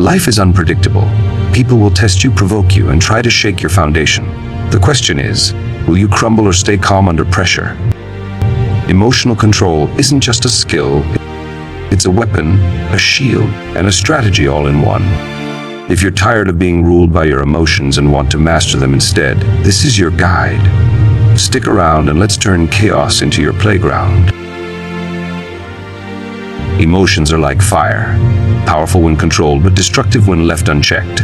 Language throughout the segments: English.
Life is unpredictable. People will test you, provoke you, and try to shake your foundation. The question is, will you crumble or stay calm under pressure? Emotional control isn't just a skill, it's a weapon, a shield, and a strategy all in one. If you're tired of being ruled by your emotions and want to master them instead, this is your guide. Stick around and let's turn chaos into your playground. Emotions are like fire, powerful when controlled but destructive when left unchecked.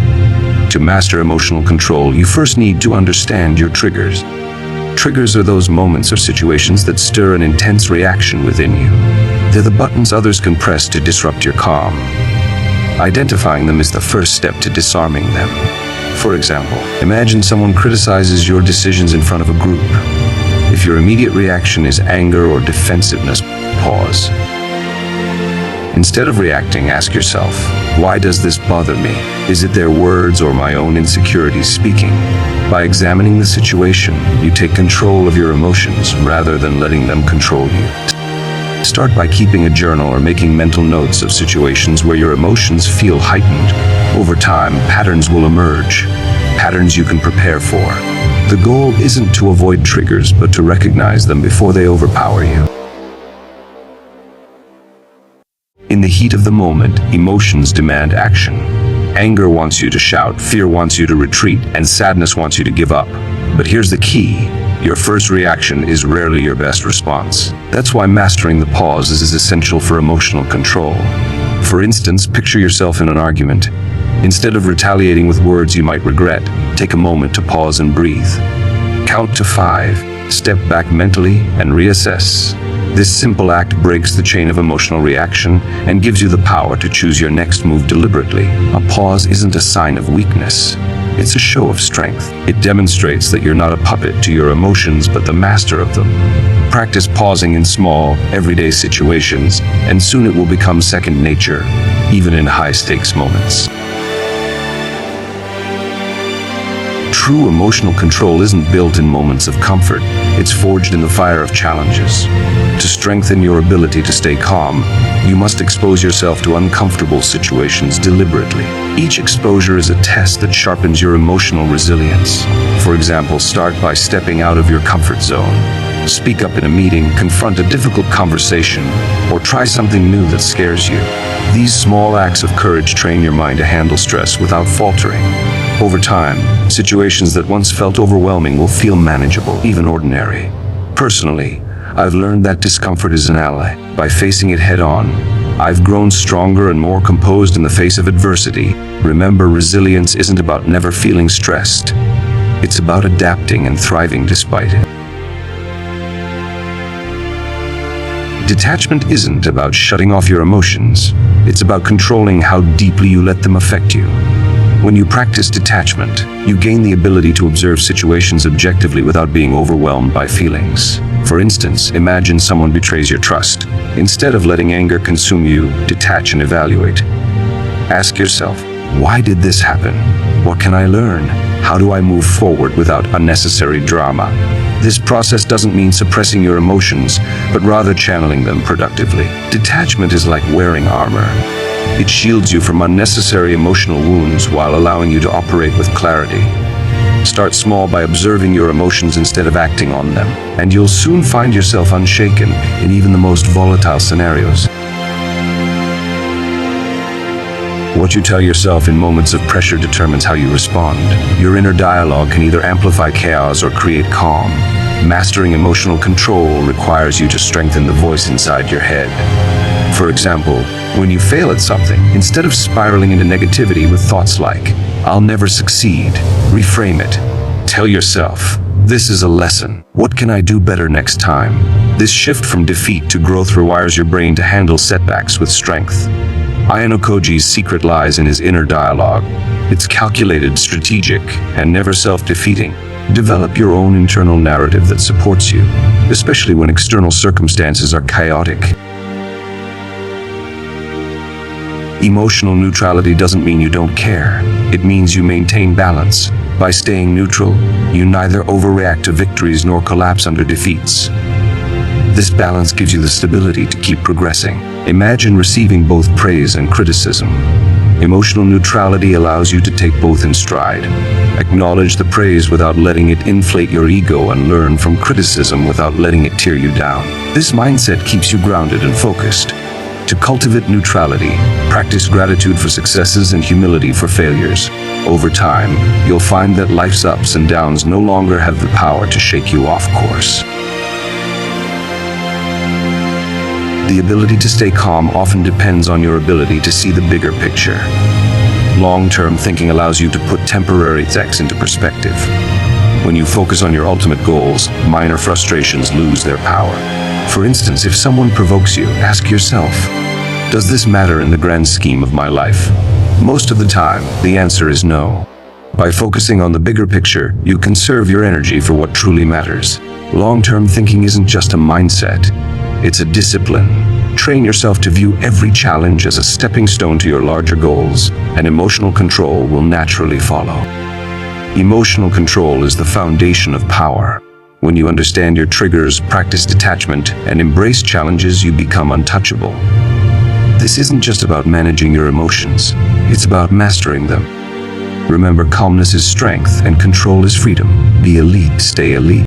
To master emotional control, you first need to understand your triggers. Triggers are those moments or situations that stir an intense reaction within you. They're the buttons others can press to disrupt your calm. Identifying them is the first step to disarming them. For example, imagine someone criticizes your decisions in front of a group. If your immediate reaction is anger or defensiveness, pause. Instead of reacting, ask yourself, why does this bother me? Is it their words or my own insecurities speaking? By examining the situation, you take control of your emotions rather than letting them control you. Start by keeping a journal or making mental notes of situations where your emotions feel heightened. Over time, patterns will emerge, patterns you can prepare for. The goal isn't to avoid triggers, but to recognize them before they overpower you. In the heat of the moment, emotions demand action. Anger wants you to shout, fear wants you to retreat, and sadness wants you to give up. But here's the key. Your first reaction is rarely your best response. That's why mastering the pause is essential for emotional control. For instance, picture yourself in an argument. Instead of retaliating with words you might regret, take a moment to pause and breathe. Count to 5, step back mentally, and reassess. This simple act breaks the chain of emotional reaction and gives you the power to choose your next move deliberately. A pause isn't a sign of weakness. It's a show of strength. It demonstrates that you're not a puppet to your emotions, but the master of them. Practice pausing in small, everyday situations, and soon it will become second nature, even in high-stakes moments. True emotional control isn't built in moments of comfort. It's forged in the fire of challenges. To strengthen your ability to stay calm, you must expose yourself to uncomfortable situations deliberately. Each exposure is a test that sharpens your emotional resilience. For example, start by stepping out of your comfort zone. Speak up in a meeting, confront a difficult conversation, or try something new that scares you. These small acts of courage train your mind to handle stress without faltering. Over time, situations that once felt overwhelming will feel manageable, even ordinary. Personally, I've learned that discomfort is an ally. By facing it head-on, I've grown stronger and more composed in the face of adversity. Remember, resilience isn't about never feeling stressed. It's about adapting and thriving despite it. Detachment isn't about shutting off your emotions. It's about controlling how deeply you let them affect you. When you practice detachment, you gain the ability to observe situations objectively without being overwhelmed by feelings. For instance, imagine someone betrays your trust. Instead of letting anger consume you, detach and evaluate. Ask yourself, why did this happen? What can I learn? How do I move forward without unnecessary drama? This process doesn't mean suppressing your emotions, but rather channeling them productively. Detachment is like wearing armor. It shields you from unnecessary emotional wounds while allowing you to operate with clarity. Start small by observing your emotions instead of acting on them, and you'll soon find yourself unshaken in even the most volatile scenarios. What you tell yourself in moments of pressure determines how you respond. Your inner dialogue can either amplify chaos or create calm. Mastering emotional control requires you to strengthen the voice inside your head. For example, when you fail at something, instead of spiraling into negativity with thoughts like, "I'll never succeed," reframe it. Tell yourself, "This is a lesson. What can I do better next time?" This shift from defeat to growth rewires your brain to handle setbacks with strength. Ayanokoji's secret lies in his inner dialogue. It's calculated, strategic, and never self-defeating. Develop your own internal narrative that supports you, especially when external circumstances are chaotic. Emotional neutrality doesn't mean you don't care. It means you maintain balance. By staying neutral, you neither overreact to victories nor collapse under defeats. This balance gives you the stability to keep progressing. Imagine receiving both praise and criticism. Emotional neutrality allows you to take both in stride. Acknowledge the praise without letting it inflate your ego and learn from criticism without letting it tear you down. This mindset keeps you grounded and focused. To cultivate neutrality, practice gratitude for successes and humility for failures. Over time, you'll find that life's ups and downs no longer have the power to shake you off course. The ability to stay calm often depends on your ability to see the bigger picture. Long-term thinking allows you to put temporary threats into perspective. When you focus on your ultimate goals, minor frustrations lose their power. For instance, if someone provokes you, ask yourself, does this matter in the grand scheme of my life? Most of the time, the answer is no. By focusing on the bigger picture, you conserve your energy for what truly matters. Long-term thinking isn't just a mindset. It's a discipline. Train yourself to view every challenge as a stepping stone to your larger goals, and emotional control will naturally follow. Emotional control is the foundation of power. When you understand your triggers, practice detachment, and embrace challenges, you become untouchable. This isn't just about managing your emotions, it's about mastering them. Remember, calmness is strength and control is freedom. Be elite, stay elite.